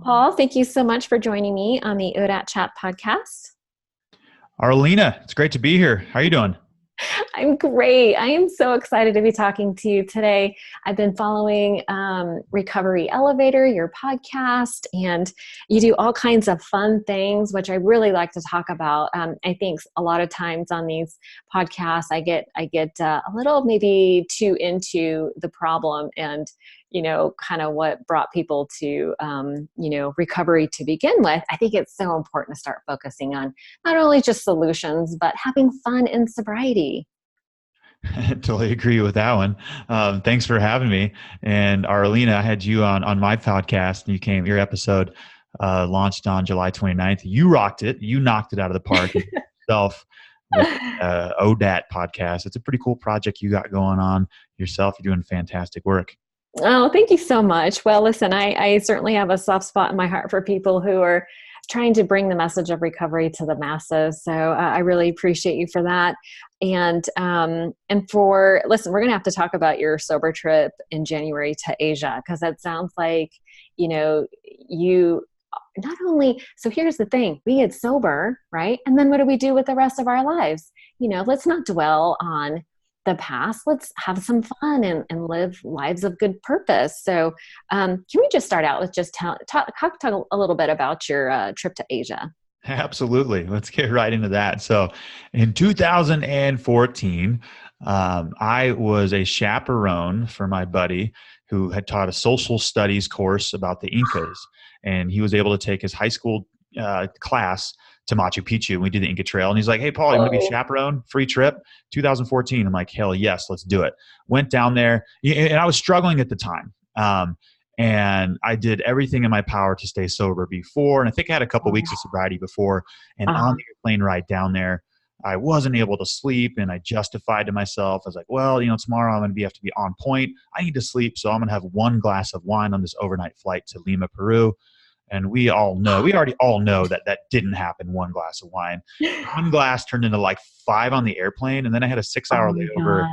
Paul, thank you so much for joining me on the ODAAT Chat podcast. Arlena, it's great to be here. How are you doing? I'm great. I am so excited to be talking to you today. I've been following Recovery Elevator, your podcast, and you do all kinds of fun things, which I really like to talk about. I think a lot of times on these podcasts, I get a little maybe too into the problem and kind of what brought people to, recovery to begin with. I think it's so important to start focusing on not only just solutions, but having fun in sobriety. Totally agree with that one. Thanks for having me. And Arlena, I had you on my podcast, and your episode launched on July 29th. You rocked it. You knocked it out of the park yourself with ODAAT podcast. It's a pretty cool project you got going on yourself. You're doing fantastic work. Oh, thank you so much. Well, listen, I certainly have a soft spot in my heart for people who are trying to bring the message of recovery to the masses. So I really appreciate you for that. Listen, we're going to have to talk about your sober trip in January to Asia, because that sounds like, you not only, so here's the thing, we get sober, right? And then what do we do with the rest of our lives? Let's not dwell on the past. Let's have some fun and live lives of good purpose. So can we just start out with just talk a little bit about your trip to Asia? Absolutely. Let's get right into that. So in 2014, I was a chaperone for my buddy who had taught a social studies course about the Incas. And he was able to take his high school class to Machu Picchu. And we did the Inca Trail. And he's like, "Hey, Paul, you want to be chaperone? Free trip, 2014. I'm like, "Hell yes, let's do it." Went down there. And I was struggling at the time. And I did everything in my power to stay sober before. And I think I had a couple weeks of sobriety before. And on the airplane ride down there, I wasn't able to sleep. And I justified to myself, I was like, well, tomorrow I'm going to have to be on point. I need to sleep. So I'm going to have one glass of wine on this overnight flight to Lima, Peru. And we already all know that that didn't happen. One glass of wine, one glass turned into like 5 on the airplane. And then I had a 6-hour layover,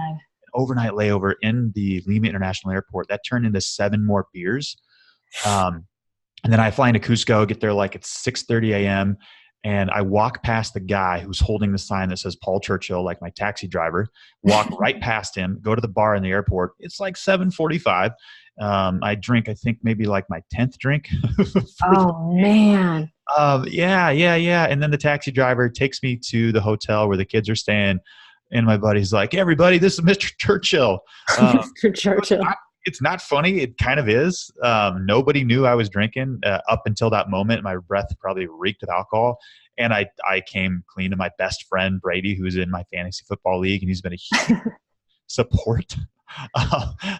overnight layover in the Lima International Airport. That turned into 7 more beers. And then I fly into Cusco, get there like it's 6:30 a.m. And I walk past the guy who's holding the sign that says Paul Churchill, like my taxi driver, walk right past him, go to the bar in the airport. It's like 7:45. I drink, I think maybe like my 10th drink. Oh man. Yeah. And then the taxi driver takes me to the hotel where the kids are staying. And my buddy's like, "Hey, everybody, this is Mr. Churchill." Mr. Churchill. It's not funny. It kind of is. Nobody knew I was drinking up until that moment. My breath probably reeked of alcohol. And I came clean to my best friend, Brady, who's in my fantasy football league. And he's been a huge support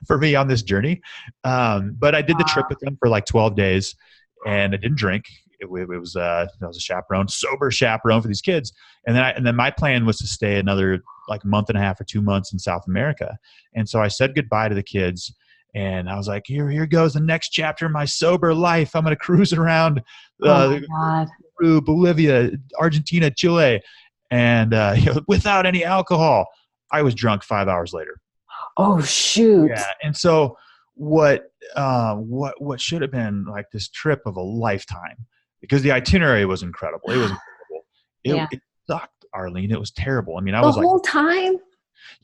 for me on this journey. But I did the trip with him for like 12 days and I didn't drink. I was a chaperone, sober chaperone for these kids. And then my plan was to stay another like month and a half or 2 months in South America. And so I said goodbye to the kids. And I was like, here goes the next chapter of my sober life. I'm going to cruise around Peru, Bolivia, Argentina, Chile, and without any alcohol. I was drunk 5 hours later. Oh, shoot. Yeah. And so what should have been like this trip of a lifetime, because the itinerary was incredible. It was incredible. It sucked, Arlene. It was terrible. I mean, I was the whole time.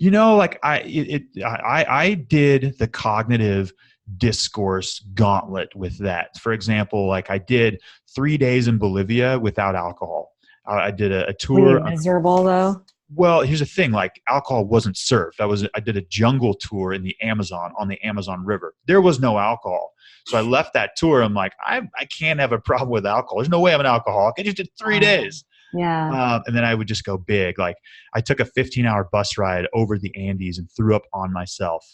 Like I did the cognitive discourse gauntlet with that. For example, like I did 3 days in Bolivia without alcohol. I did a tour. Were you miserable though? Well, here's the thing, like alcohol wasn't served. I did a jungle tour in the Amazon, on the Amazon River. There was no alcohol. So I left that tour. I'm like, I can't have a problem with alcohol. There's no way I'm an alcoholic. I just did 3 days. Yeah. And then I would just go big. Like I took a 15-hour bus ride over the Andes and threw up on myself.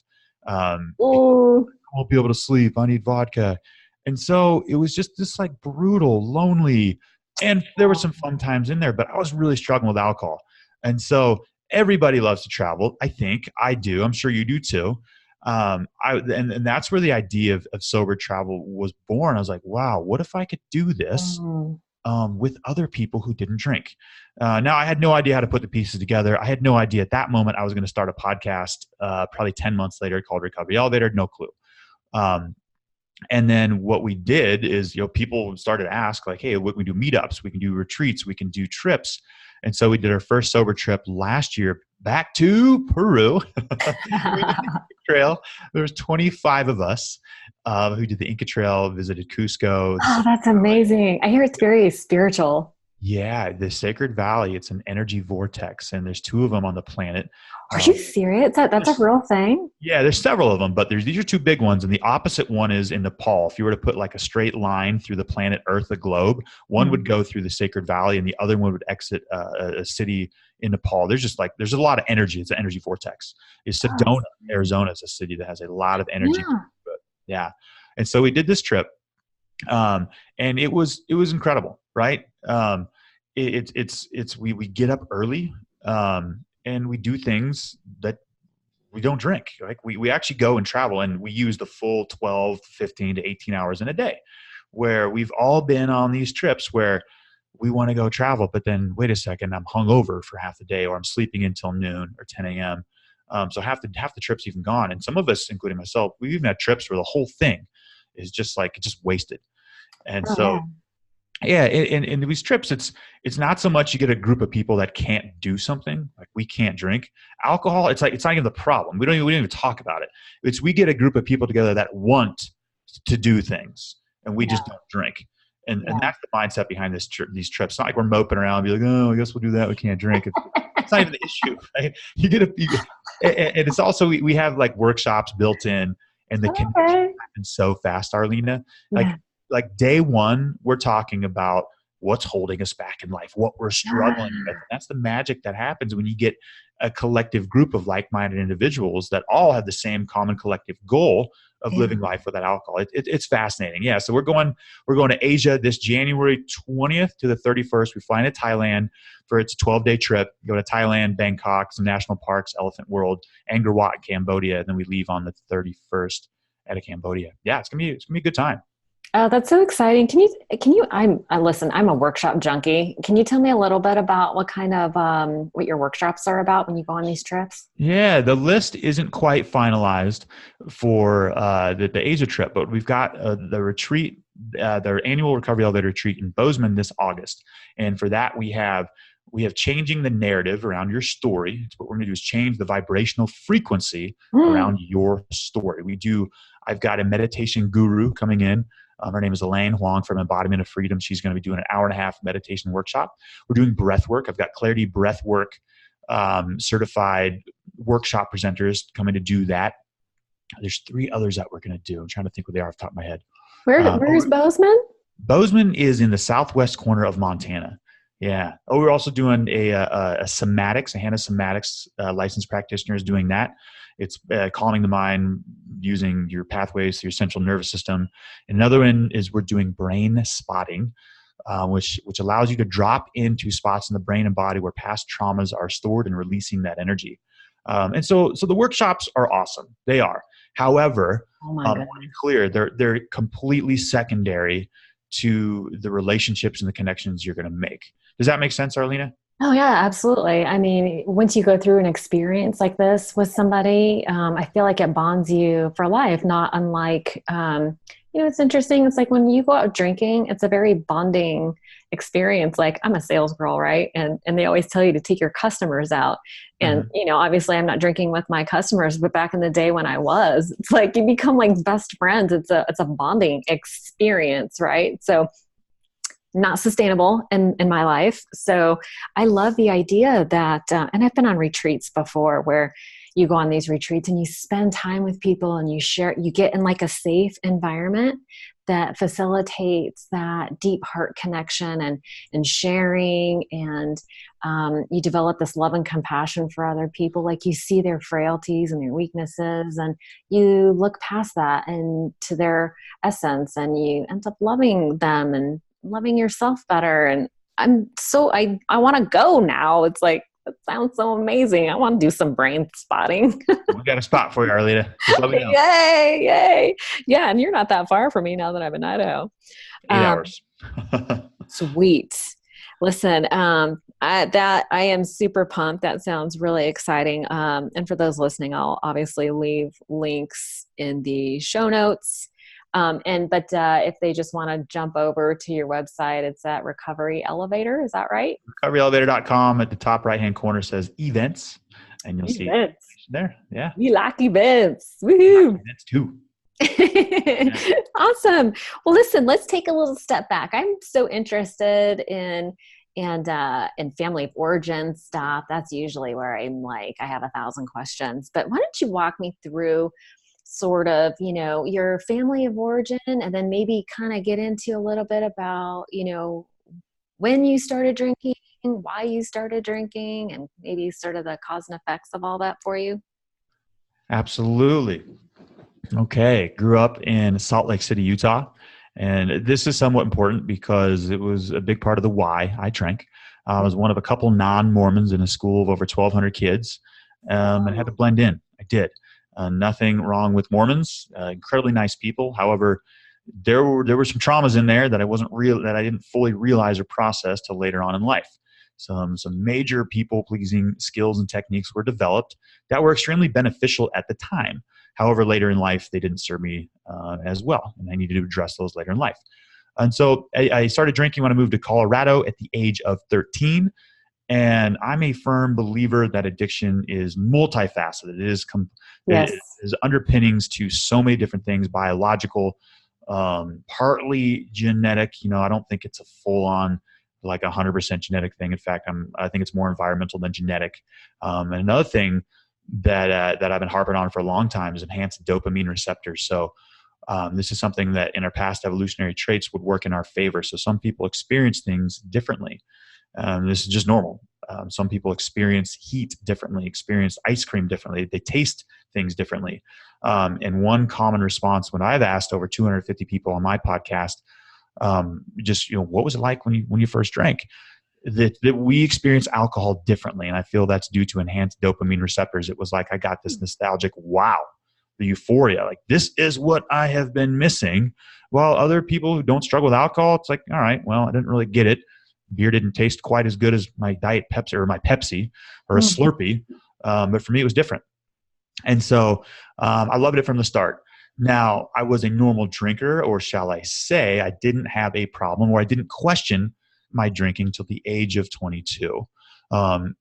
I won't be able to sleep. I need vodka. And so it was just this like brutal, lonely, and there were some fun times in there, but I was really struggling with alcohol. And so everybody loves to travel. I think I do. I'm sure you do too. And that's where the idea of sober travel was born. I was like, wow, what if I could do this with other people who didn't drink? Now, I had no idea how to put the pieces together. I had no idea at that moment I was going to start a podcast probably 10 months later called Recovery Elevator. No clue. And then what we did is, people started to ask like, hey, we can do meetups, we can do retreats, we can do trips. And so we did our first sober trip last year back to Peru. We did the Inca Trail. There was 25 of us who did the Inca Trail, visited Cusco. Oh, that's amazing. I hear it's very spiritual. Yeah, the Sacred Valley, it's an energy vortex, and there's two of them on the planet. Are you serious? That's a real thing? Yeah, there's several of them, but these are two big ones, and the opposite one is in Nepal. If you were to put like a straight line through the planet Earth, the globe, one would go through the Sacred Valley, and the other one would exit a city in Nepal. There's a lot of energy. It's an energy vortex. Sedona, Arizona, is a city that has a lot of energy. Yeah, and so we did this trip, and it was incredible, right? We get up early, and we do things that we don't drink. Like we actually go and travel, and we use the full 12, 15 to 18 hours in a day, where we've all been on these trips where we want to go travel, but then wait a second, I'm hungover for half the day, or I'm sleeping until noon or 10 a.m. So half the trip's even gone. And some of us, including myself, we've even had trips where the whole thing is just wasted. And yeah, in these trips, it's not so much you get a group of people that can't do something, like we can't drink alcohol. It's not even the problem. We don't even talk about it. It's we get a group of people together that want to do things, and we just don't drink. And that's the mindset behind these trips. It's not like we're moping around and be like, oh, I guess we'll do that. We can't drink. It's not even the issue. Right? And it's also we have like workshops built in, and the connection happens so fast, Arlena. Like day one, we're talking about what's holding us back in life, what we're struggling with. That's the magic that happens when you get a collective group of like-minded individuals that all have the same common collective goal of living life without alcohol. It's fascinating. Yeah. So we're going to Asia this January 20th to the 31st. We fly into Thailand for its 12-day trip. Go to Thailand, Bangkok, some national parks, Elephant World, Angkor Wat, Cambodia. And then we leave on the 31st out of Cambodia. Yeah, it's gonna be a good time. Oh, that's so exciting. Listen, I'm a workshop junkie. Can you tell me a little bit about what kind of, what your workshops are about when you go on these trips? Yeah, the list isn't quite finalized for the Asia trip, but we've got the retreat, their annual Recovery Elevator retreat in Bozeman this August. And for that, we have changing the narrative around your story. What we're going to do is change the vibrational frequency around your story. I've got a meditation guru coming in. Her name is Elaine Huang from Embodiment of Freedom. She's going to be doing an 1.5-hour meditation workshop. We're doing breath work. I've got Clarity Breath Work certified workshop presenters coming to do that. There's 3 others that we're going to do. I'm trying to think what they are off the top of my head. Where's Bozeman? Bozeman is in the southwest corner of Montana. Yeah. Oh, we're also doing a somatics, a Hannah somatics licensed practitioner is doing that. It's calming the mind using your pathways to your central nervous system. Another one is we're doing brain spotting, which allows you to drop into spots in the brain and body where past traumas are stored and releasing that energy. And so the workshops are awesome. They are. However, I want to be clear, they're completely secondary to the relationships and the connections you're going to make. Does that make sense, Arlena? Oh yeah, absolutely. I mean, once you go through an experience like this with somebody, I feel like it bonds you for life, not unlike, it's interesting. It's like when you go out drinking, it's a very bonding experience. Like I'm a sales girl, right? And they always tell you to take your customers out. And, obviously I'm not drinking with my customers, but back in the day when I was, it's like you become like best friends. It's a bonding experience, right? So not sustainable in my life. So I love the idea that, and I've been on retreats before where you go on these retreats and you spend time with people and you get in like a safe environment that facilitates that deep heart connection and sharing. And you develop this love and compassion for other people. Like you see their frailties and their weaknesses and you look past that and to their essence and you end up loving them and loving yourself better. And I want to go now. It's like, it sounds so amazing. I want to do some brain spotting. We got a spot for you, Arlena. Just let me know. Yay. Yeah. And you're not that far from me now that I'm in Idaho. 8 hours. Sweet. Listen, I am super pumped. That sounds really exciting. And for those listening, I'll obviously leave links in the show notes. But if they just want to jump over to your website, it's at Recovery Elevator. Is that right? recoveryelevator.com. At the top right-hand corner says events, and you'll see Events. there. Yeah. We like events. We like Woohoo. events too. Awesome. Well, listen, let's take a little step back. I'm so interested in family of origin stuff. That's usually where I'm like, I have 1,000 questions. But why don't you walk me through sort of, your family of origin, and then maybe kind of get into a little bit about, when you started drinking, why you started drinking, and maybe sort of the cause and effects of all that for you? Absolutely. Okay. Grew up in Salt Lake City, Utah. And this is somewhat important because it was a big part of the why I drank. I was one of a couple non-Mormons in a school of over 1,200 kids, and had to blend in. I did. Nothing wrong with Mormons. Incredibly nice people. However, there were some traumas in there that I didn't fully realize or process till later on in life. Some major people pleasing skills and techniques were developed that were extremely beneficial at the time. However, later in life, they didn't serve me as well, and I needed to address those later in life. And so I started drinking when I moved to Colorado at the age of 13. And I'm a firm believer that addiction is multifaceted. Yes. It is underpinnings to so many different things, biological, partly genetic. I don't think it's a full-on like 100% genetic thing. In fact, I think it's more environmental than genetic. And another thing that I've been harping on for a long time is enhanced dopamine receptors. So this is something that in our past evolutionary traits would work in our favor. So some people experience things differently. This is just normal. Some people experience heat differently, experience ice cream differently. They taste things differently. And one common response when I've asked over 250 people on my podcast, what was it like when you first drank? That we experience alcohol differently. And I feel that's due to enhanced dopamine receptors. It was like I got this nostalgic, wow, the euphoria. Like, this is what I have been missing. While other people who don't struggle with alcohol, it's like, all right, well, I didn't really get it. Beer didn't taste quite as good as my Diet Pepsi or my Pepsi or a Slurpee. But for me, it was different. And so I loved it from the start. Now, I was a normal drinker, or shall I say, I didn't have a problem, or I didn't question my drinking till the age of 22.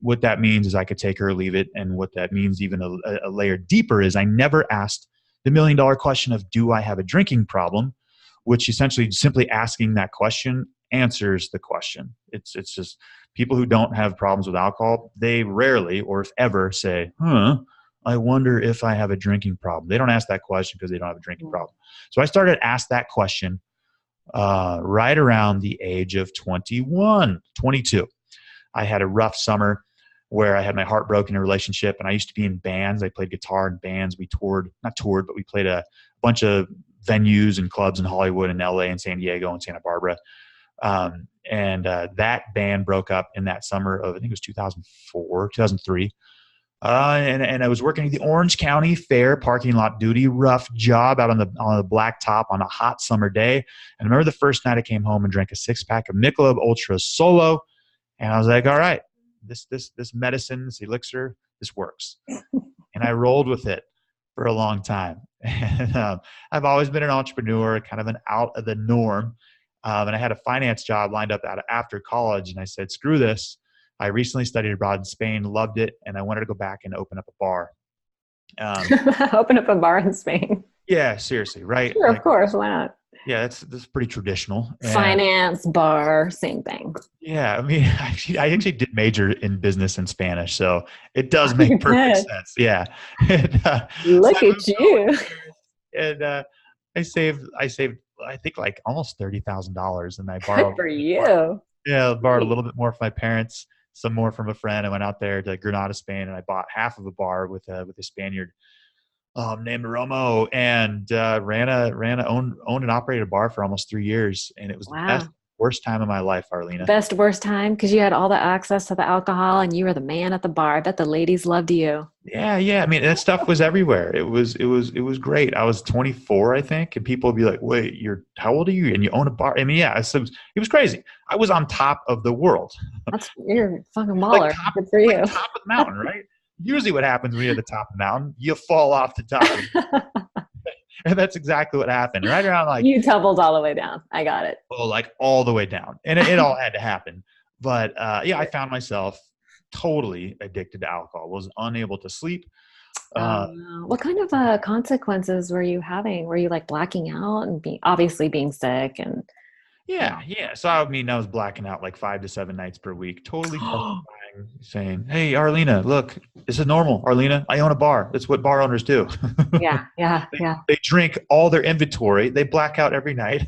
What that means is I could take her or leave it. And what that means even a layer deeper is I never asked the $1 million question of, do I have a drinking problem? Which essentially simply asking that question answers the question. It's just people who don't have problems with alcohol, they rarely, or if ever, say, I wonder if I have a drinking problem. They don't ask that question because they don't have a drinking problem. So I started to ask that question right around the age of 21, 22. I had a rough summer where I had my heart broken in a relationship, and I used to be in bands. I played guitar in bands. We not toured, but we played a bunch of venues and clubs in Hollywood and LA and San Diego and Santa Barbara. That band broke up in that summer of, I think it was 2004, 2003. And I was working at the Orange County Fair parking lot duty, rough job out on the black top on a hot summer day. And I remember the first night I came home and drank a 6-pack of Michelob Ultra Solo. And I was like, all right, this medicine, this elixir, this works. And I rolled with it for a long time. And I've always been an entrepreneur, kind of an out of the norm. And I had a finance job lined up after college. And I said, screw this. I recently studied abroad in Spain, loved it, and I wanted to go back and open up a bar. Open up a bar in Spain. Yeah, seriously, right? Sure, of course, why not? Yeah, that's pretty traditional. Finance, bar, same thing. Yeah, I mean, I actually did major in business and Spanish, so it does make perfect sense. Yeah. Look at you. And I saved, I think like almost $30,000, and I borrowed. Good for you. Yeah, I borrowed a little bit more from my parents, some more from a friend. I went out there to Granada, Spain, and I bought half of a bar with a Spaniard named Romo, and owned and operated a bar for almost 3 years, and it was the best, worst time of my life, Arlena. Best worst time because you had all the access to the alcohol and you were the man at the bar. I bet the ladies loved you. Yeah. I mean, that stuff was everywhere. It was great. I was 24, I think, and people would be like, "Wait, how old are you? And you own a bar?" I mean, yeah, it was crazy. I was on top of the world. You're a fucking baller. Good for you. Top of the mountain, right? Usually what happens when you're at the top of the mountain, you fall off the top. And that's exactly what happened. Right around like, You tumbled all the way down. I got it. oh, like all the way down. And it all had to happen. But yeah, I found myself totally addicted to alcohol, was unable to sleep. Uh, What kind of consequences were you having? Were you like blacking out and obviously being sick and you yeah, yeah. So I mean, I was blacking out like 5 to 7 nights per week, totally know? justifying, saying, "Hey, Arlena, look, this is normal. Arlena, I own a bar. That's what bar owners do. Yeah, yeah, they, yeah. they drink all their inventory. They black out every night.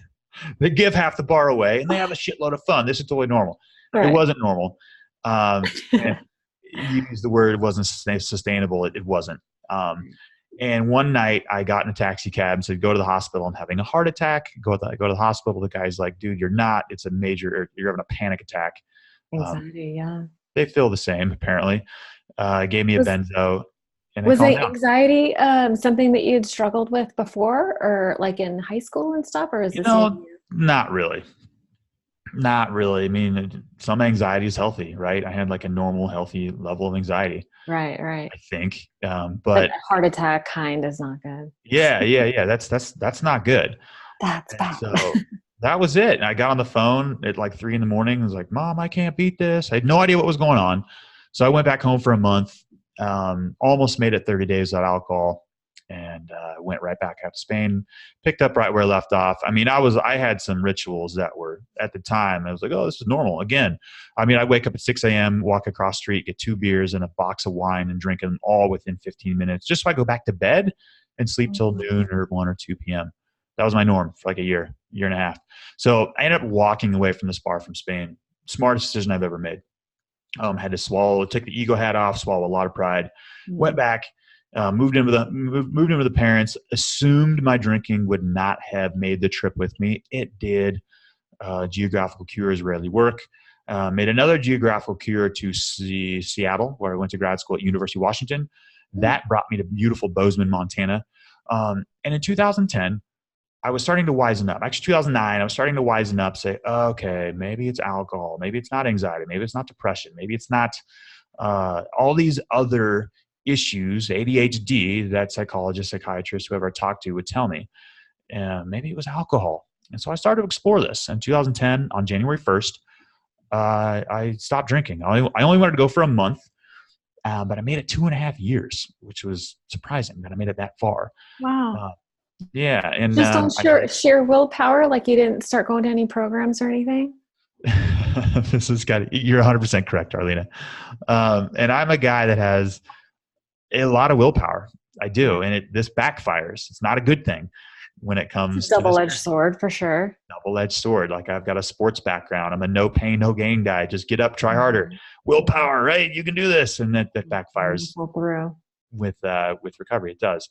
They give half the bar away, and they have a shitload of fun. This is totally normal." It Right. wasn't normal. And you used the word it wasn't sustainable. It wasn't. And one night I got in a taxi cab and said, "Go to the hospital. I'm having a heart attack." Go to the hospital. The guy's like, "Dude, you're not. It's a major. You're having a panic attack." Um, Anxiety, yeah. they feel the same apparently. Gave me a Was benzo, and they was calmed the down. anxiety something that you had struggled with before or like in high school and stuff, or is You this new to know, you? not really. Not really. I mean, some anxiety is healthy, right? I had like a normal, healthy level of anxiety, Right, right. I think. But But a heart attack kind is not good. yeah, yeah, yeah. That's not good. That's And bad. so that was it. And I got on the phone at like 3 in the morning. I was like, "Mom, I can't beat this." I had no idea what was going on. So I went back home for a month, almost made it 30 days without alcohol, and went right back out to Spain, picked up right where I left off. I mean, I had some rituals that were at the time, I was like, "Oh, this is normal." Again, I mean, I wake up at 6 a.m., walk across the street, get 2 beers and a box of wine and drink them all within 15 minutes, just so I go back to bed and sleep till noon or 1 or 2 p.m. That was my norm for like a year and a half. So I ended up walking away from this bar from Spain. Smartest decision I've ever made. Had to take the ego hat off, swallow a lot of pride. Went Mm. back, moved in with the parents. Assumed my drinking would not have made the trip with me. It did. Geographical cures rarely work. Made another geographical cure to Seattle, where I went to grad school at University of Washington. That brought me to beautiful Bozeman, Montana. And in 2010, I was starting to wisen up. Actually, 2009, I was starting to wisen up, say, okay, maybe it's alcohol. Maybe it's not anxiety. Maybe it's not depression. Maybe it's not all these other issues, ADHD, that psychologists, psychiatrists, whoever I talked to would tell me. Maybe it was alcohol. And so I started to explore this. In 2010, on January 1st, I stopped drinking. I only wanted to go for a month, but I made it 2.5 years, which was surprising that I made it that far. Wow. Uh, yeah, and Just on I got sheer willpower, like you didn't start going to any programs or anything? this is got you're 100% correct, Arlena. And I'm a guy that has a lot of willpower. I do, and this backfires. It's not a good thing when it It's a comes to this double-edged sword for sure. double-edged sword. Like I've got a sports background. I'm a no pain, no gain guy. Just get up, try harder. Mhm. Willpower, right? You can do this, and that backfires Pull through. with recovery. It does.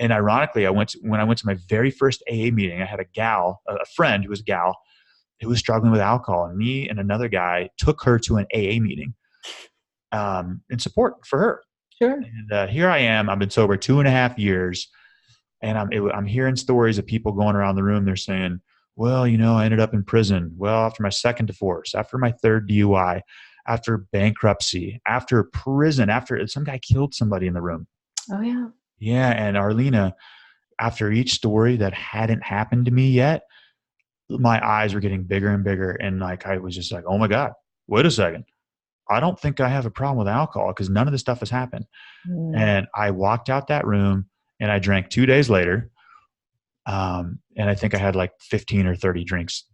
And ironically, when I went to my very first AA meeting, I had a friend who was a gal who was struggling with alcohol, and me and another guy took her to an AA meeting in support for her. Sure. And here I am. I've been sober 2.5 years, and I'm hearing stories of people going around the room. They're saying, "Well, I ended up in prison. Well, after my second divorce, after my third DUI, after bankruptcy, after prison, after some guy killed somebody in the room." Oh yeah. Yeah, and Arlena, after each story that hadn't happened to me yet, my eyes were getting bigger and bigger, and like I was just like, "Oh my God, wait a second. I don't think I have a problem with alcohol because none of this stuff has happened." Mm. And I walked out that room and I drank 2 days later. And I think I had like 15 or 30 drinks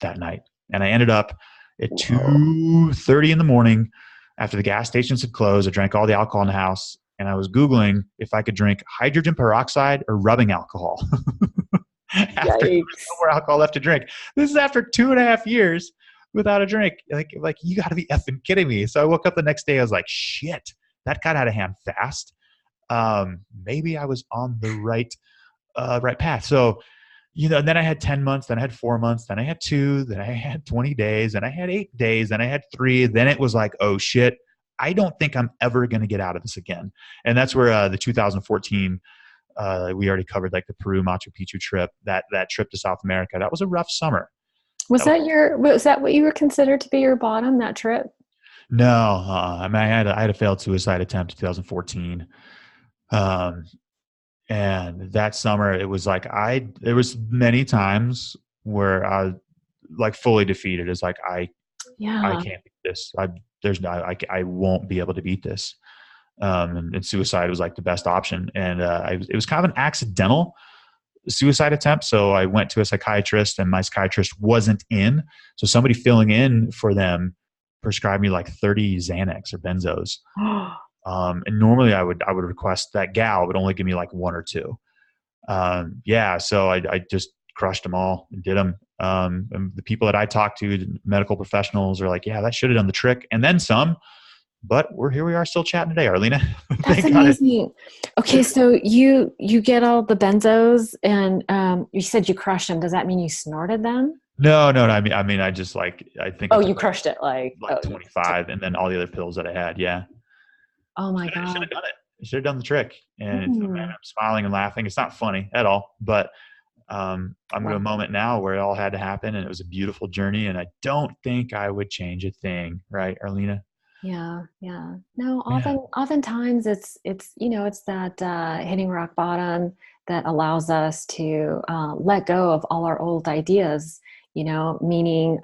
that night. And I ended up at Whoa. 2:30 in the morning after the gas stations had closed. I drank all the alcohol in the house, and I was Googling if I could drink hydrogen peroxide or rubbing alcohol after there was no Yikes. more alcohol left to drink. This is after 2.5 years without a drink. Like you got to be effing kidding me. So I woke up the next day. I was like, shit, that got out of hand fast. Maybe I was on the right path. So, and then I had 10 months, then I had 4 months, then I had 2, then I had 20 days, then I had 8 days, then I had 3. Then it was like, oh shit, I don't think I'm ever going to get out of this again. And that's where the 2014, we already covered like the Peru Machu Picchu trip, that trip to South America. That was a rough summer. That Was that what you were considered to be your bottom, that trip? No, I mean, I had a failed suicide attempt in 2014. Um, And that summer, it was like there was many times where I like fully defeated. It's like I Yeah. can't beat this. I won't be able to beat this. And suicide was like the best option. And it was kind of an accidental suicide attempt. So I went to a psychiatrist, and my psychiatrist wasn't in. So somebody filling in for them prescribed me like 30 Xanax or benzos. And normally I would request that gal would only give me like one or two. Yeah, so I just crushed them all and did them. And the people that I talked to, the medical professionals, are like, yeah, that should have done the trick, and then some. But here we are still chatting today, Arlena. That's Thank God. amazing. Okay, so you get all the benzos, and you said you crushed them. Does that mean you snorted them? No, no, no. I mean, I just I think I Oh, you took crushed it like you took. 25, and then all the other pills that I had. Yeah, Oh my should God. have done it. I should have done the trick. And man, Hmm. I'm smiling and laughing. It's not funny at all, but I'm in a Well, moment now where it all had to happen, and it was a beautiful journey. And I don't think I would change a thing, right, Arlena? yeah, yeah. No, Yeah. oftentimes it's that hitting rock bottom that allows us to let go of all our old ideas, meaning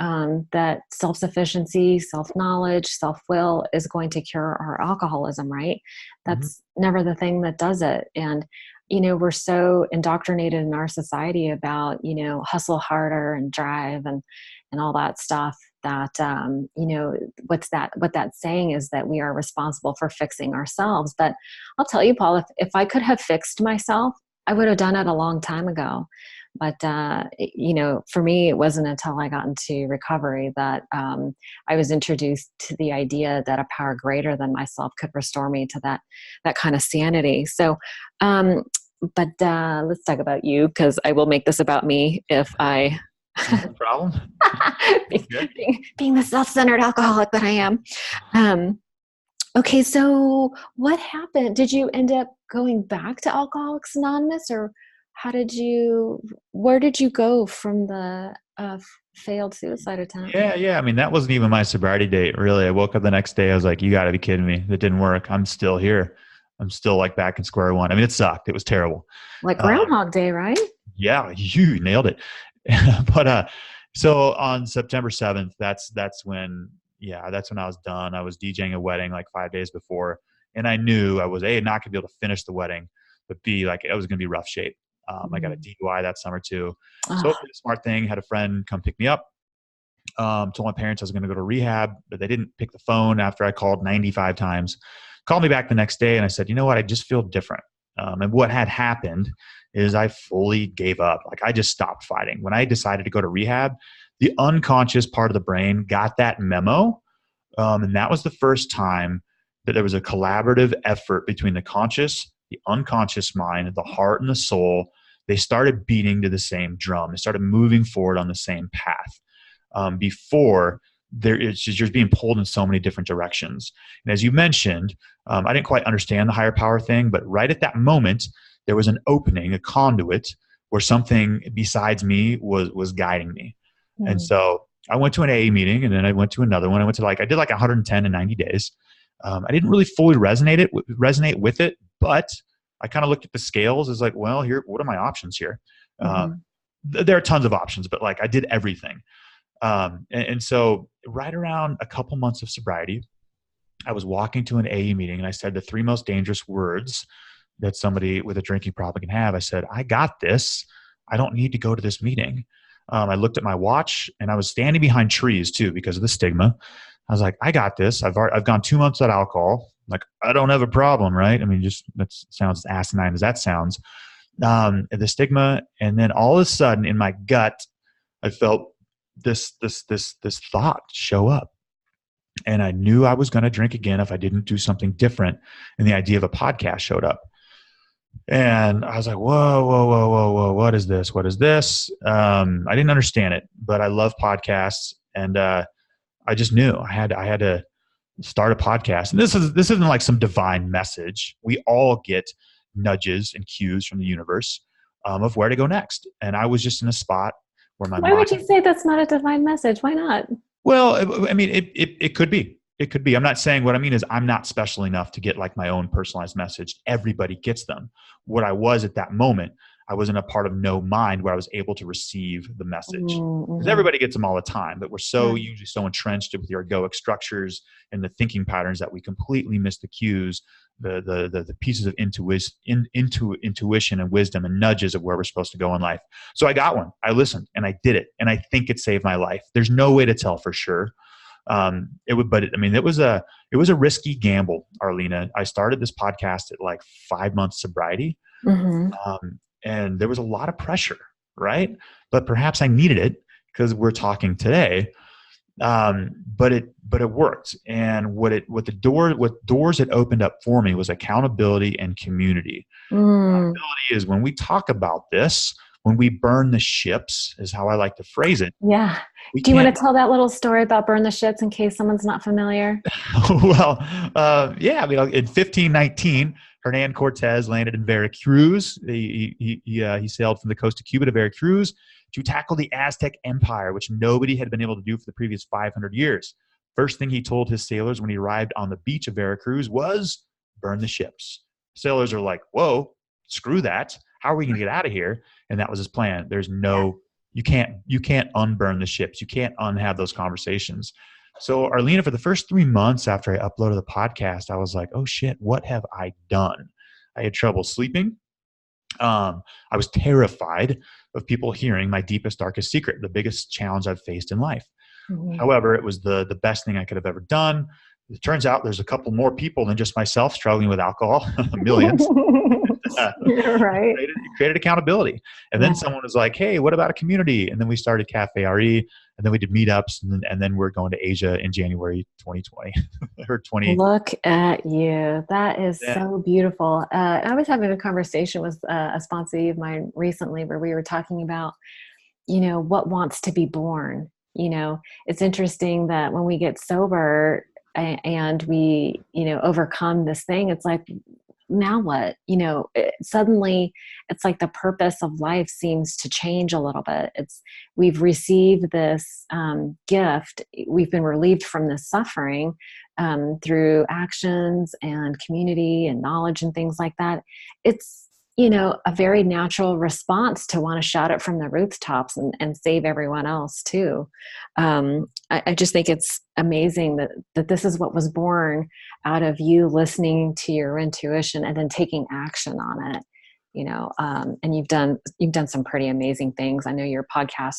that self-sufficiency, self-knowledge, self-will is going to cure our alcoholism, right? Hmm. That's never the thing that does it. And we're so indoctrinated in our society about, hustle harder and drive and all that stuff that what that's saying is that we are responsible for fixing ourselves. But I'll tell you, Paul, if I could have fixed myself, I would have done it a long time ago. But for me, it wasn't until I got into recovery that I was introduced to the idea that a power greater than myself could restore me to that kind of sanity. So but let's talk about you, because I will make this about me if I No problem. Good. being the self-centered alcoholic that I am. Um, okay, so what happened? Did you end up going back to Alcoholics Anonymous, or where did you go from the failed suicide attempt? Yeah, yeah. I mean, that wasn't even my sobriety date, really. I woke up the next day. I was like, you got to be kidding me. That didn't work. I'm still here. I'm still like back in square one. I mean, it sucked. It was terrible. Like Um, Groundhog Day, right? yeah, you nailed it. But so on September 7th, that's when, yeah, that's when I was done. I was DJing a wedding like 5 days before, and I knew I was A, not gonna be able to finish the wedding, but B, like I was gonna be rough shape. I got a Mm. DUI that summer too. So I Oh, did a smart thing, had a friend come pick me up. Told my parents I was going to go to rehab, but they didn't pick the phone after I called 95 times. Called me back the next day, and I said, you know what? I just feel different. And what had happened is I fully gave up. Like I just stopped fighting. When I decided to go to rehab, the unconscious part of the brain got that memo. And that was the first time that there was a collaborative effort between the conscious, the unconscious mind, the heart, and the soul. They started beating to the same drum. They started moving forward on the same path. Before it's just you're being pulled in so many different directions. And as you mentioned, I didn't quite understand the higher power thing, but right at that moment, there was an opening, a conduit where something besides me was guiding me. And mm, so I went to an AA meeting, and then I went to another one. I did like 110 in 90 days. I didn't really fully resonate with it, but I kind of looked at the scales as like, well, what are my options here? mhm. There are tons of options, but like I did everything. And so right around a couple months of sobriety, I was walking to an AA meeting, and I said the three most dangerous words that somebody with a drinking problem can have. I said, I got this. I don't need to go to this meeting. I looked at my watch, and I was standing behind trees too because of the stigma. I was like, I got this. I've gone 2 months without alcohol. Like, I don't have a problem, right? I mean, just that sounds asinine as that sounds. The stigma, and then all of a sudden in my gut, I felt this thought show up, and I knew I was going to drink again if I didn't do something different. And the idea of a podcast showed up, and I was like, whoa, whoa, whoa, whoa, whoa, what is this? What is this? I didn't understand it, but I love podcasts, and I just knew I had to start a podcast. And this isn't like some divine message. We all get nudges and cues from the universe of where to go next, and I was just in a spot where my Why mind. would you say that's not a divine message? Why not? Well, I mean, it could be. It could be. I'm not saying, what I mean is I'm not special enough to get like my own personalized message. Everybody gets them. What I was at that moment, I was in a part of no mind where I was able to receive the message. Because Mm-hmm. everybody gets them all the time, but we're so Yeah. usually so entrenched with the egoic structures and the thinking patterns that we completely miss the cues, the pieces of intuition and wisdom and nudges of where we're supposed to go in life. So I got one. I listened and I did it, and I think it saved my life. There's no way to tell for sure. It was a risky gamble, Arlena. I started this podcast at like 5 months sobriety. Mm-hmm. And there was a lot of pressure, right? But perhaps I needed it because we're talking today. But it worked. And what doors it opened up for me was accountability and community. Mm. Accountability is when we talk about this, when we burn the ships, is how I like to phrase it. Yeah. We Do you want can't. to tell that little story about burn the ships in case someone's not familiar? Well, yeah. I mean, in 1519, Hernan Cortez landed in Veracruz. He sailed from the coast of Cuba to Veracruz to tackle the Aztec Empire, which nobody had been able to do for the previous 500 years. First thing he told his sailors when he arrived on the beach of Veracruz was burn the ships. Sailors are like, whoa, screw that. How are we going to get out of here? And that was his plan. You can't unburn the ships. You can't unhave those conversations. So Arlena, for the first 3 months after I uploaded the podcast, I was like, oh shit, what have I done? I had trouble sleeping. I was terrified of people hearing my deepest, darkest secret, the biggest challenge I've faced in life. Mm-hmm. However, it was the best thing I could have ever done. It turns out there's a couple more people than just myself struggling with alcohol, millions. Right. Created accountability. And then someone was like, hey, what about a community? And then we started Cafe RE, and then we did meetups, and then we're going to Asia in January 2020 or 20. Look at you. That is Yeah. so beautiful. I was having a conversation with a sponsor of mine recently where we were talking about, what wants to be born. It's interesting that when we get sober and we, overcome this thing, it's like, now what? Suddenly it's like the purpose of life seems to change a little bit. We've received this gift. We've been relieved from this suffering through actions and community and knowledge and things like that. It's a very natural response to want to shout it from the rooftops and save everyone else too. I just think it's amazing that this is what was born out of you listening to your intuition and then taking action on it. And you've done some pretty amazing things. I know your podcast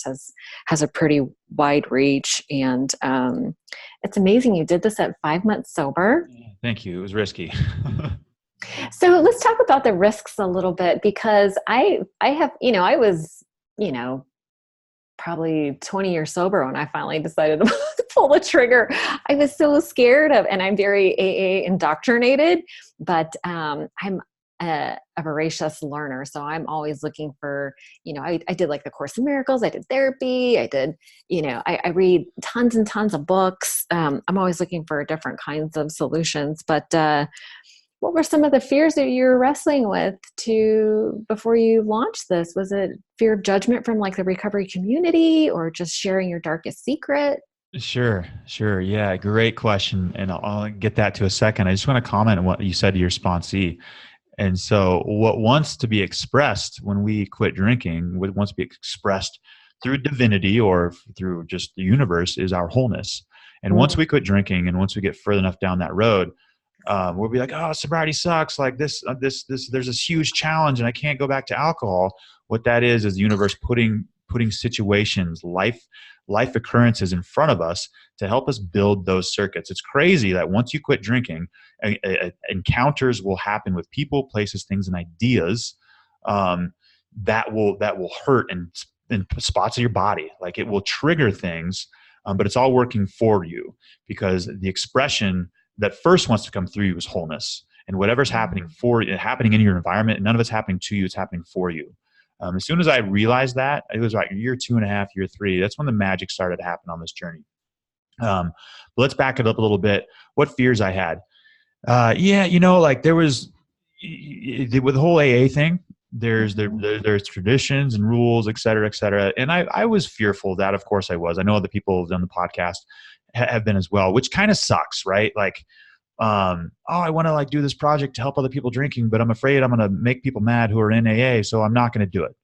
has a pretty wide reach, and it's amazing you did this at 5 months sober. Thank you. It was risky. So let's talk about the risks a little bit, because I have, I was, probably 20 years sober when I finally decided to pull the trigger. I was so scared and I'm very AA indoctrinated, but I'm a voracious learner. So I'm always looking for, I did like the Course in Miracles. I did therapy. I did, I read tons and tons of books. I'm always looking for different kinds of solutions, but, what were some of the fears that you were wrestling with before you launched this? Was it fear of judgment from like the recovery community, or just sharing your darkest secret? Sure. Yeah, great question. And I'll get that to a second. I just want to comment on what you said to your sponsee. And so what wants to be expressed when we quit drinking, what wants to be expressed through divinity or through just the universe, is our wholeness. And once we quit drinking and once we get further enough down that road, we'll be like, oh, sobriety sucks. Like there's this huge challenge and I can't go back to alcohol. What that is the universe putting situations, life occurrences in front of us to help us build those circuits. It's crazy that once you quit drinking, encounters will happen with people, places, things, and ideas that will hurt in spots of your body. Like it will trigger things, but it's all working for you, because the expression that first wants to come through you is wholeness. And whatever's happening happening in your environment, none of it's happening to you, it's happening for you. As soon as I realized that, it was like year 2.5, year 3, that's when the magic started to happen on this journey. But let's back it up a little bit. What fears I had. Like there was, with the whole AA thing, there's traditions and rules, et cetera, et cetera. And I was fearful of that. Of course I was. I know other people have done the podcast have been as well, which kind of sucks, right? Like, I want to like do this project to help other people drinking, but I'm afraid I'm going to make people mad who are in AA, so I'm not going to do it.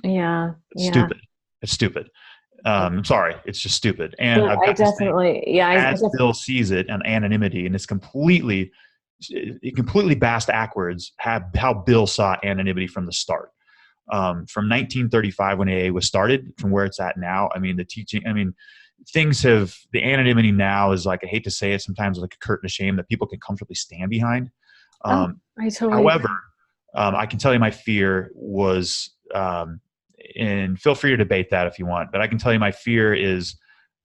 Yeah. It's Yeah. stupid. It's stupid. I'm sorry. It's just stupid. And But I've I got to say, definitely, yeah, as Bill sees it on anonymity, and it completely backwards how Bill saw anonymity from the start. From 1935 when AA was started, from where it's at now, I mean, the anonymity now is like, I hate to say it, sometimes like a curtain of shame that people can comfortably stand behind. oh, I totally However, agree. I can tell you my fear was, and feel free to debate that if you want, but I can tell you my fear is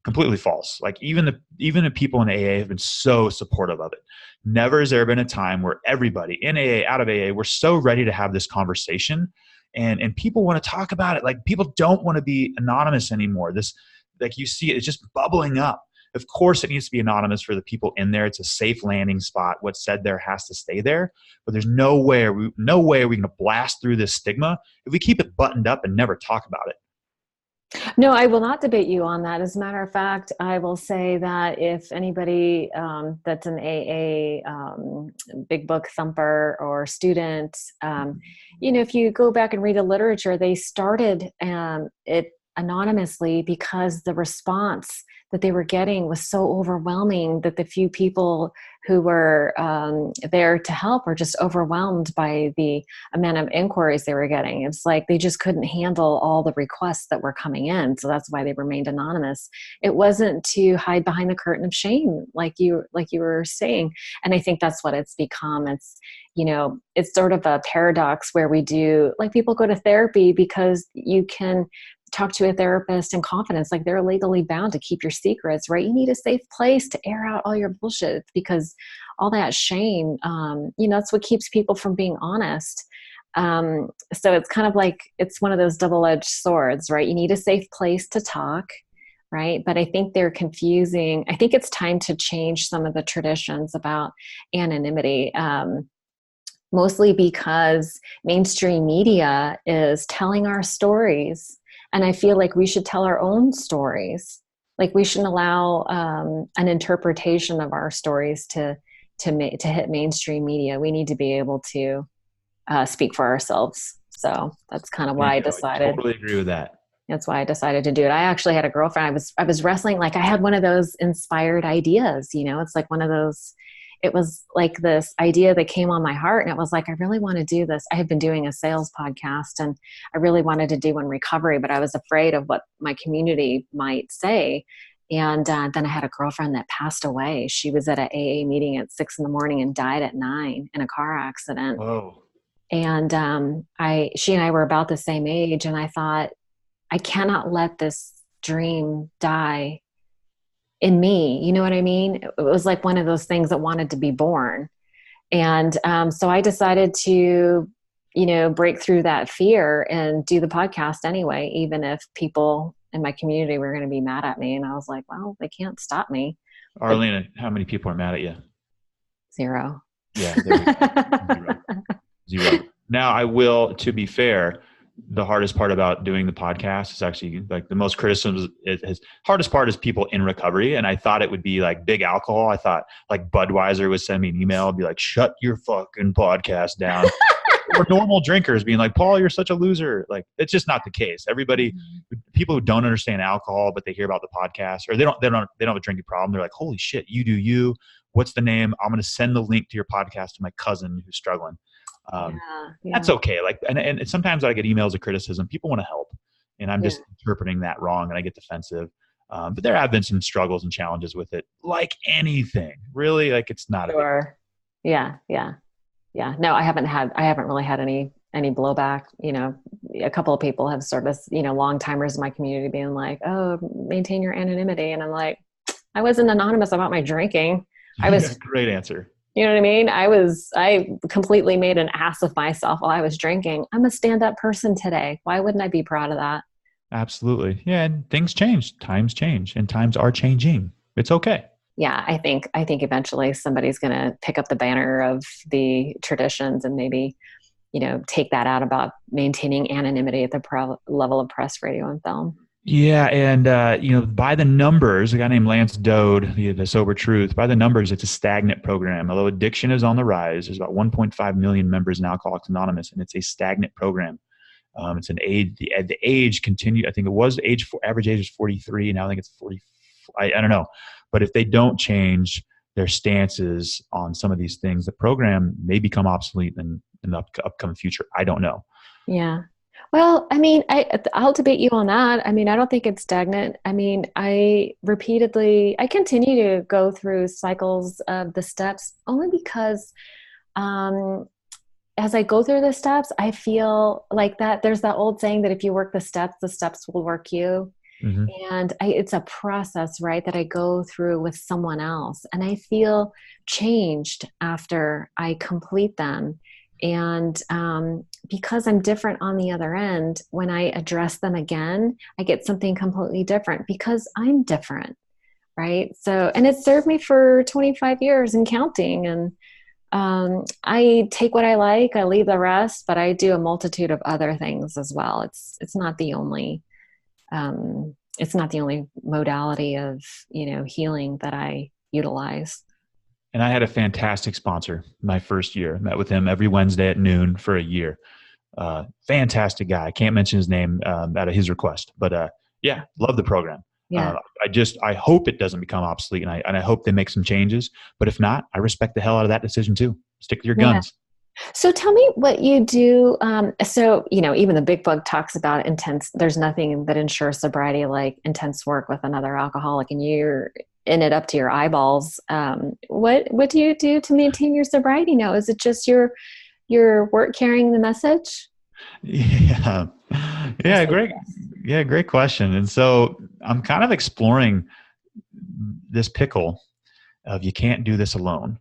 completely false. Like even the people in AA have been so supportive of it. Never has there been a time where everybody in AA, out of AA, we're so ready to have this conversation, and people want to talk about it. Like people don't want to be anonymous anymore. This, like you see it, it's just bubbling up. Of course, it needs to be anonymous for the people in there. It's a safe landing spot. What's said there has to stay there. But there's no way we're going to blast through this stigma if we keep it buttoned up and never talk about it. No, I will not debate you on that. As a matter of fact, I will say that if anybody that's an AA big book thumper or student, if you go back and read the literature, they started it anonymously because the response that they were getting was so overwhelming that the few people who were there to help were just overwhelmed by the amount of inquiries they were getting. It's like they just couldn't handle all the requests that were coming in. So that's why they remained anonymous. It wasn't to hide behind the curtain of shame, like you were saying. And I think that's what it's become. It's sort of a paradox where people go to therapy because you can talk to a therapist in confidence, like they're legally bound to keep your secrets, right? You need a safe place to air out all your bullshit because all that shame, that's what keeps people from being honest. So it's kind of like, it's one of those double-edged swords, right? You need a safe place to talk, right? But I think they're confusing. I think it's time to change some of the traditions about anonymity. Mostly because mainstream media is telling our stories. And I feel like we should tell our own stories. Like we shouldn't allow an interpretation of our stories to hit mainstream media. We need to be able to speak for ourselves. So that's kind of why I decided. I totally agree with that. That's why I decided to do it. I actually had a girlfriend. I was wrestling. Like I had one of those inspired ideas. It's like one of those. It was like this idea that came on my heart, and it was like, I really want to do this. I had been doing a sales podcast, and I really wanted to do one recovery, but I was afraid of what my community might say. And then I had a girlfriend that passed away. She was at an AA meeting at 6 a.m. and died at 9 in a car accident. Whoa. And she and I were about the same age, and I thought, I cannot let this dream die in me. You know what I mean? It was like one of those things that wanted to be born. And so I decided to, break through that fear and do the podcast anyway, even if people in my community were going to be mad at me. And I was like, well, they can't stop me. Arlena, how many people are mad at you? 0. Yeah. There we go. Zero. Now I will, to be fair, the hardest part about doing the podcast is actually like the most criticism hardest part is people in recovery. And I thought it would be like big alcohol. I thought like Budweiser would send me an email and be like, shut your fucking podcast down. Or normal drinkers being like, Paul, you're such a loser. Like, it's just not the case. People who don't understand alcohol, but they hear about the podcast, or they don't have a drinking problem. They're like, holy shit, you do you. What's the name? I'm going to send the link to your podcast to my cousin who's struggling. That's okay. Like, and sometimes I get emails of criticism. People want to help, and I'm just interpreting that wrong, and I get defensive. But there have been some struggles and challenges with it, like anything. Really, like it's not sure. Yeah. No, I haven't really had any blowback. A couple of people have sort of, long timers in my community being like, oh, maintain your anonymity. And I'm like, I wasn't anonymous about my drinking. I was great answer. You know what I mean? I completely made an ass of myself while I was drinking. I'm a stand-up person today. Why wouldn't I be proud of that? Absolutely. Yeah. And things change. Times change, and times are changing. It's okay. Yeah. I think eventually somebody's going to pick up the banner of the traditions and maybe, take that out about maintaining anonymity at the level of press, radio, and film. Yeah, and by the numbers, a guy named Lance Dode, the Sober Truth, by the numbers, it's a stagnant program. Although addiction is on the rise, there's about 1.5 million members in Alcoholics Anonymous, and it's a stagnant program. It's an age. The age continue. I think it was average age is 43. Now I think it's 40. I don't know, but if they don't change their stances on some of these things, the program may become obsolete in the upcoming future. I don't know. Yeah. Well, I mean, I'll debate you on that. I mean, I don't think it's stagnant. I mean, I continue to go through cycles of the steps only because, um, as I go through the steps, I feel like that there's that old saying that if you work the steps will work you. Hmm. And it's a process, right, that I go through with someone else. And I feel changed after I complete them. And because I'm different on the other end, when I address them again, I get something completely different because I'm different, right? So, and it served me for 25 years and counting. And I take what I like, I leave the rest, but I do a multitude of other things as well. It's not the only modality of, healing that I utilize. And I had a fantastic sponsor my first year. Met with him every Wednesday at noon for a year. Fantastic guy. I can't mention his name out of his request, but yeah, love the program. Yeah. I hope it doesn't become obsolete, and I hope they make some changes. But if not, I respect the hell out of that decision too. Stick to your Yeah. guns. So tell me what you do. Even the big book talks about intense, there's nothing that ensures sobriety like intense work with another alcoholic, and you're in it up to your eyeballs. What do you do to maintain your sobriety now? Is it just your work carrying the message? Yeah. I Yeah, say great. yes. Yeah, great question. And so I'm kind of exploring this pickle of you can't do this alone.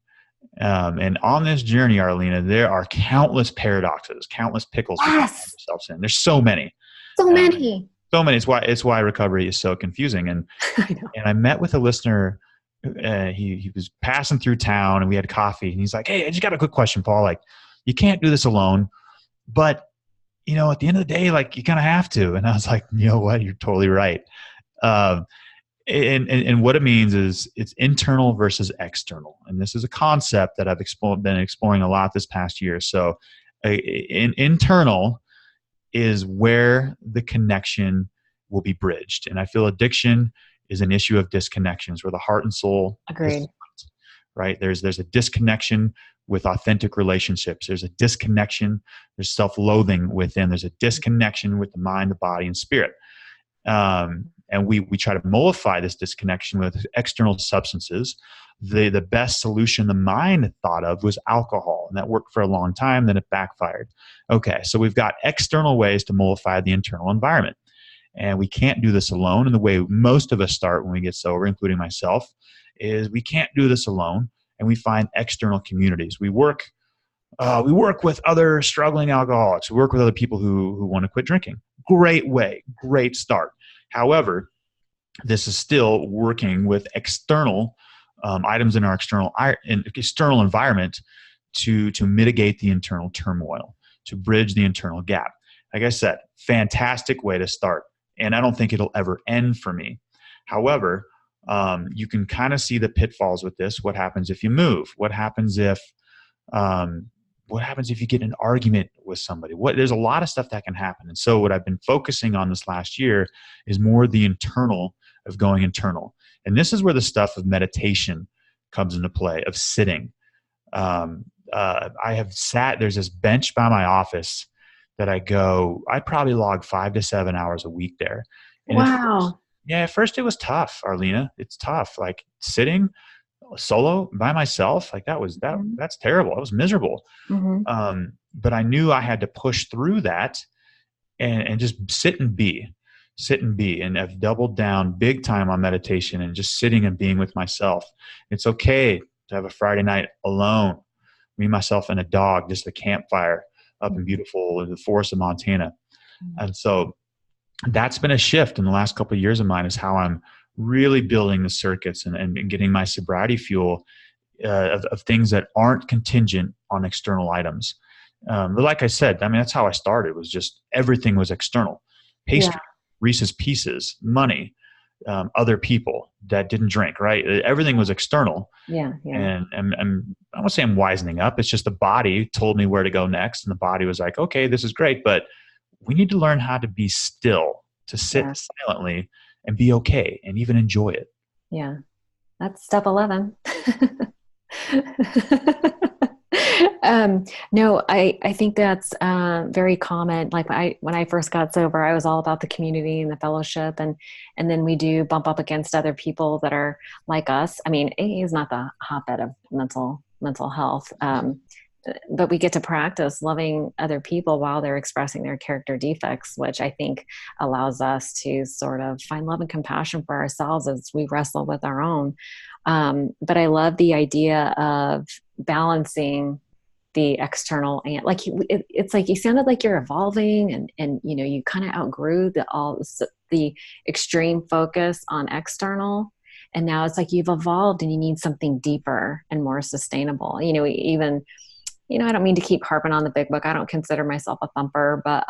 And on this journey, Arlena, there are countless paradoxes, countless pickles we can find Yes. ourselves in. There's so many, So um, many. so many. It's why recovery is so confusing. And I know. and I met with a listener. He was passing through town, and we had coffee. And he's like, "Hey, I just got a quick question, Paul. Like, you can't do this alone, but at the end of the day, like you kind of have to." And I was like, "You know what? You're totally right." Um, and what it means is it's internal versus external, and this is a concept that I've been exploring a lot this past year. So internal is where the connection will be bridged, and I feel addiction is an issue of disconnections where the heart and soul Agreed. disconnect, right? There's a disconnection with authentic relationships. There's a disconnection, there's self-loathing within, there's a disconnection with the mind, the body, and spirit. And we try to mollify this disconnection with external substances. The best solution the mind thought of was alcohol, and that worked for a long time, then it backfired. Okay, so we've got external ways to mollify the internal environment, and we can't do this alone. And the way most of us start when we get sober, including myself, is we can't do this alone, and we find external communities. We work with other struggling alcoholics. We work with other people who want to quit drinking. Great way, great start. However, this is still working with external items in our external environment to mitigate the internal turmoil, to bridge the internal gap. Like I said, fantastic way to start, and I don't think it'll ever end for me. However, you can kind of see the pitfalls with this. What happens if you move? What happens if you get in an argument with somebody? There's a lot of stuff that can happen. And so what I've been focusing on this last year is more the internal of going internal. And this is where the stuff of meditation comes into play, of sitting. I have sat, there's this bench by my office that I probably log 5 to 7 hours a week there. And Wow. at first it was tough, Arlena. It's tough. Like sitting solo by myself, like that's terrible. I was miserable. Mm-hmm. But I knew I had to push through that and just sit and be. And I've doubled down big time on meditation and just sitting and being with myself. It's okay to have a Friday night alone, me, myself, and a dog, just a campfire up in beautiful the forest of Montana. And so that's been a shift in the last couple of years of mine, is how I'm really building the circuits and getting my sobriety fuel of things that aren't contingent on external items. But like I said, I mean, that's how I started, was just everything was external. Yeah. Pastry. Reese's Pieces, money, other people that didn't drink, right? Everything was external. Yeah. Yeah. And I won't say I'm wisening up. It's just the body told me where to go next. And the body was like, okay, this is great, but we need to learn how to be still, to sit Yeah. silently and be okay and even enjoy it. Yeah. That's step 11. No, I think that's very common. Like when I first got sober, I was all about the community and the fellowship, and then we do bump up against other people that are like us. I mean, AA is not the hotbed of mental health, but we get to practice loving other people while they're expressing their character defects, which I think allows us to sort of find love and compassion for ourselves as we wrestle with our own. But I love the idea of balancing the external and like it's like you sounded like you're evolving and you know you kind of outgrew the extreme focus on external, and now it's like you've evolved and you need something deeper and more sustainable. You know, even, you know, I don't mean to keep harping on the big book. I don't consider myself a thumper, but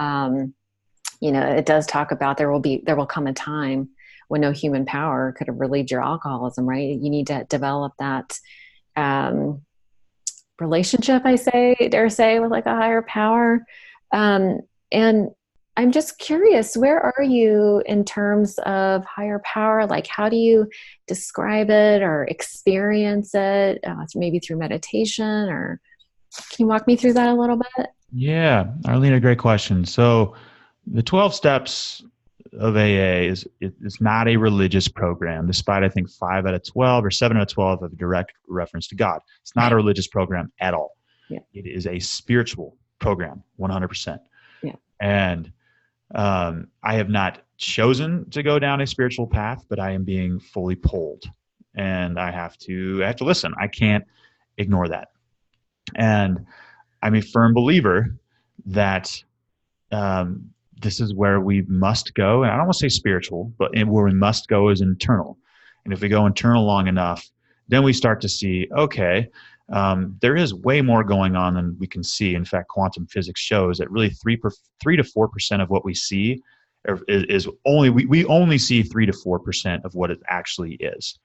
you know, it does talk about there will come a time when no human power could have relieved your alcoholism, right? You need to develop that relationship, dare say, with like a higher power. And I'm just curious, where are you in terms of higher power? Like, how do you describe it or experience it? Maybe through meditation, or can you walk me through that a little bit? Yeah, Arlene, great question. So the 12 steps of AA it's not a religious program, despite I think 5 out of 12 or 7 out of 12 have a direct reference to God. It's not a religious program at all. Yeah. It is a spiritual program, 100%. Yeah. And I have not chosen to go down a spiritual path, but I am being fully pulled, and I have to listen. I can't ignore that. And I'm a firm believer that this is where we must go. And I don't want to say spiritual, but where we must go is internal. And if we go internal long enough, then we start to see, okay, there is way more going on than we can see. In fact, quantum physics shows that really 3 to 4% of what we see is only, we only see 3 to 4% of what it actually is.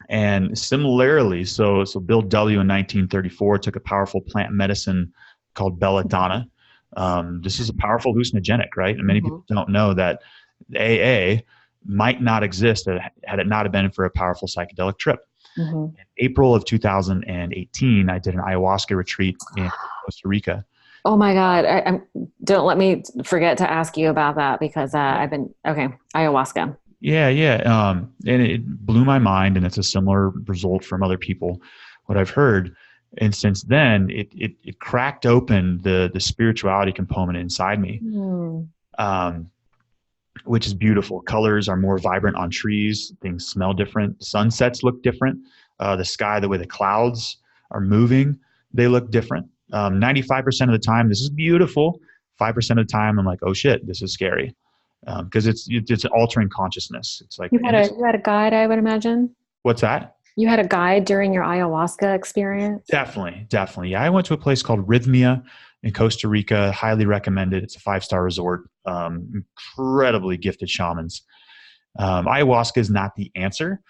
And similarly, so Bill W. in 1934 took a powerful plant medicine called belladonna. This is a powerful hallucinogenic, right? And many people don't know that AA might not exist had it not been for a powerful psychedelic trip. In April of 2018, I did an ayahuasca retreat in Costa Rica. Oh my God. Don't let me forget to ask you about that, because ayahuasca. Yeah. And it blew my mind, and it's a similar result from other people, what I've heard. And since then, it cracked open the spirituality component inside me, which is beautiful. Colors are more vibrant on trees. Things smell different. Sunsets look different. The sky, the way the clouds are moving, they look different. 95% of the time, this is beautiful. 5% of the time, I'm like, oh shit, this is scary. Because it's altering consciousness. It's like you had a guide, I would imagine. What's that? You had a guide during your ayahuasca experience? Definitely. Yeah, I went to a place called Rhythmia in Costa Rica. Highly recommended. It's a 5-star resort. Incredibly gifted shamans. Ayahuasca is not the answer,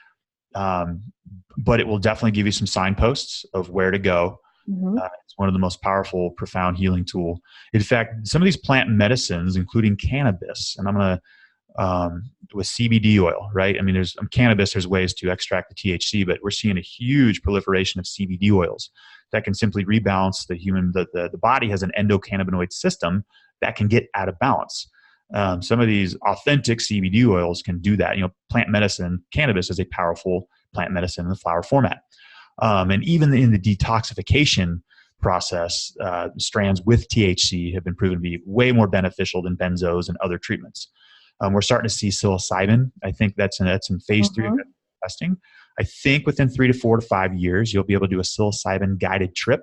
but it will definitely give you some signposts of where to go. It's one of the most powerful, profound healing tool. In fact, some of these plant medicines, including cannabis, and I'm going to with CBD oil, right? I mean, there's cannabis, there's ways to extract the THC, but we're seeing a huge proliferation of CBD oils that can simply rebalance the body has an endocannabinoid system that can get out of balance. Some of these authentic CBD oils can do that. You know, plant medicine, cannabis is a powerful plant medicine in the flower format. And even in the detoxification process, strands with THC have been proven to be way more beneficial than benzos and other treatments. We're starting to see psilocybin. I think that's in phase 3 of testing. I think within 3 to 4 to 5 years, you'll be able to do a psilocybin guided trip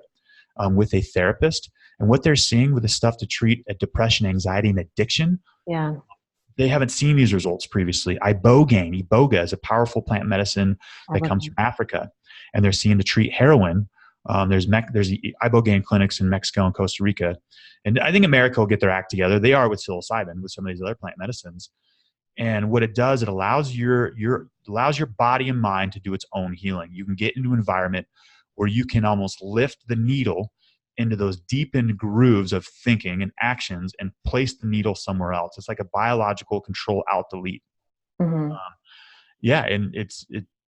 with a therapist. And what they're seeing with the stuff to treat depression, anxiety, and addiction, they haven't seen these results previously. Iboga is a powerful plant medicine that comes from Africa. And they're seeing to treat heroin There's ibogaine clinics in Mexico and Costa Rica, and I think America will get their act together. They are with psilocybin, with some of these other plant medicines. And what it does, it allows allows your body and mind to do its own healing. You can get into an environment where you can almost lift the needle into those deepened grooves of thinking and actions and place the needle somewhere else. It's like a biological control alt delete. Mm-hmm. Yeah, and it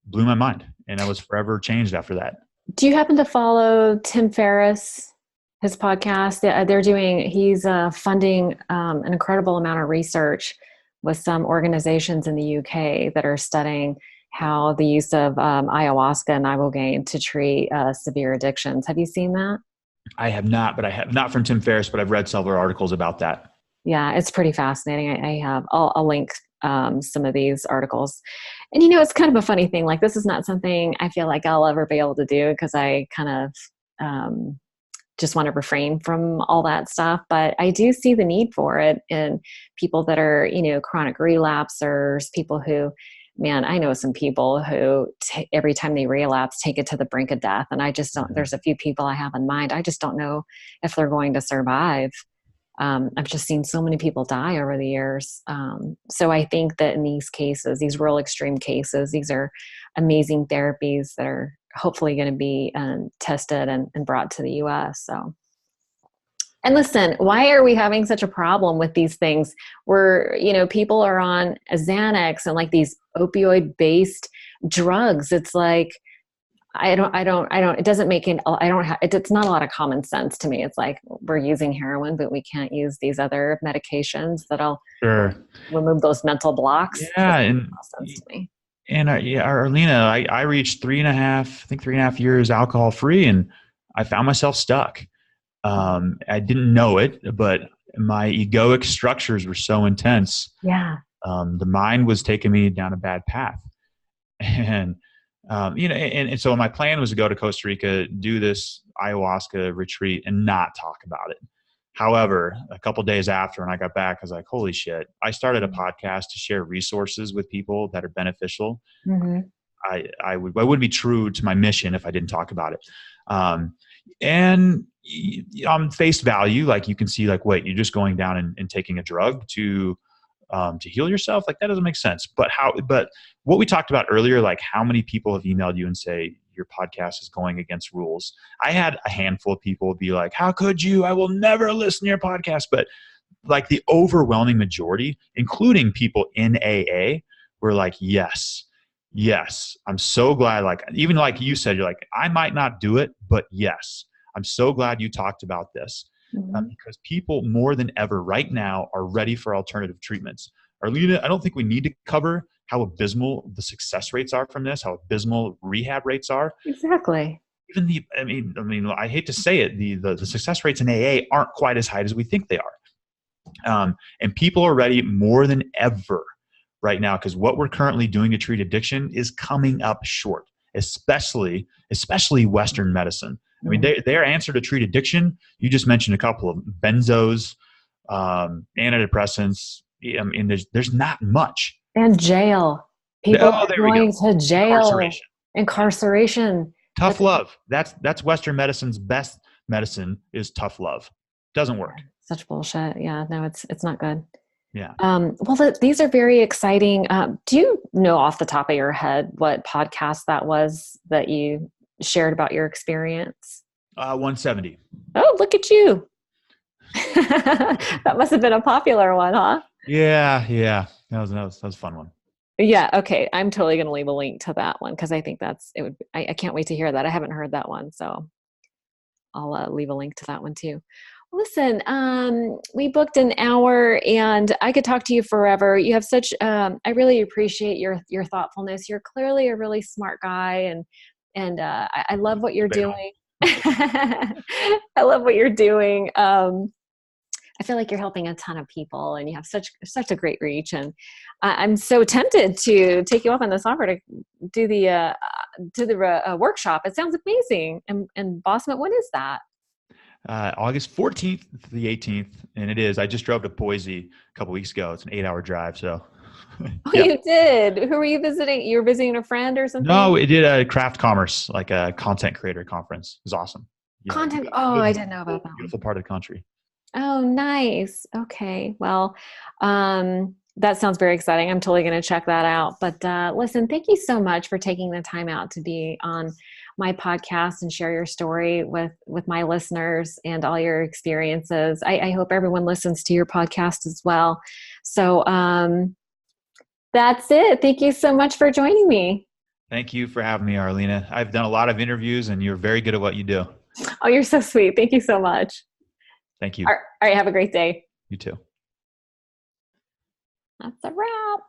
blew my mind, and I was forever changed after that. Do you happen to follow Tim Ferriss, his podcast? He's funding an incredible amount of research with some organizations in the UK that are studying how the use of ayahuasca and ibogaine to treat severe addictions. Have you seen that? I have not, but I have not from Tim Ferriss, but I've read several articles about that. Yeah, it's pretty fascinating. I'll link some of these articles. And it's kind of a funny thing. Like, this is not something I feel like I'll ever be able to do, because I kind of just want to refrain from all that stuff. But I do see the need for it in people that are, chronic relapsers, people who, man, I know some people who every time they relapse, take it to the brink of death. And I just don't, there's a few people I have in mind. I just don't know if they're going to survive. I've just seen so many people die over the years. So I think that in these cases, these real extreme cases, these are amazing therapies that are hopefully going to be tested and brought to the US. So, and listen, why are we having such a problem with these things where, people are on Xanax and like these opioid based drugs? It's like, it doesn't make it, it's not a lot of common sense to me. It's like, we're using heroin, but we can't use these other medications that'll remove those mental blocks. Yeah. And sense to me. And Arlena, I reached 3.5 years alcohol free, and I found myself stuck. I didn't know it, but my egoic structures were so intense. Yeah. The mind was taking me down a bad path. And, and so my plan was to go to Costa Rica, do this ayahuasca retreat and not talk about it. However, a couple of days after, when I got back, I was like, holy shit, I started a podcast to share resources with people that are beneficial. Mm-hmm. I wouldn't be true to my mission if I didn't talk about it. And on face value, like, you can see, like, wait, you're just going down and taking a drug to heal yourself? Like, that doesn't make sense. But what we talked about earlier, like how many people have emailed you and say your podcast is going against rules? I had a handful of people be like, how could you? I will never listen to your podcast. But like the overwhelming majority, including people in AA, were like, yes, I'm so glad. Like, even like you said, you're like, I might not do it, but yes, I'm so glad you talked about this. Because people more than ever right now are ready for alternative treatments. Arlena, I don't think we need to cover how abysmal the success rates are from this, how abysmal rehab rates are. Exactly. Even I hate to say it, the success rates in AA aren't quite as high as we think they are. And people are ready more than ever right now, because what we're currently doing to treat addiction is coming up short, especially Western medicine. I mean, their answer to treat addiction, you just mentioned a couple of benzos, antidepressants. I mean, there's not much. And jail. People are going to jail. Incarceration. Tough love. That's Western medicine's best medicine, is tough love. Doesn't work. Such bullshit. Yeah, no, it's not good. Yeah. Well, these are very exciting. Do you know off the top of your head what podcast that was that you shared about your experience? 170. Oh, look at you. That must have been a popular one, huh? Yeah. That was a fun one. Yeah. Okay. I'm totally going to leave a link to that one, because I think I can't wait to hear that. I haven't heard that one, so I'll leave a link to that one too. Listen, we booked an hour and I could talk to you forever. You have such, I really appreciate your thoughtfulness. You're clearly a really smart guy, and I love what you're doing. I love what you're doing. I feel like you're helping a ton of people, and you have such a great reach. And I'm so tempted to take you up on this offer to do the workshop. It sounds amazing. And Bossman, when is that? August 14th to the 18th, and it is. I just drove to Boise a couple weeks ago. It's an 8-hour drive, so. Oh, Yeah. you did. Who were you visiting? You were visiting a friend or No, something? we did a craft commerce, like a content creator conference. It was awesome. Yeah. Content. Oh, I didn't know about that one. Beautiful part of the country. Oh, nice. Okay. Well, that sounds very exciting. I'm totally going to check that out. But listen, thank you so much for taking the time out to be on my podcast and share your story with my listeners and all your experiences. I hope everyone listens to your podcast as well. So that's it. Thank you so much for joining me. Thank you for having me, Arlena. I've done a lot of interviews and you're very good at what you do. Oh, you're so sweet. Thank you so much. Thank you. All right. Have a great day. You too. That's a wrap.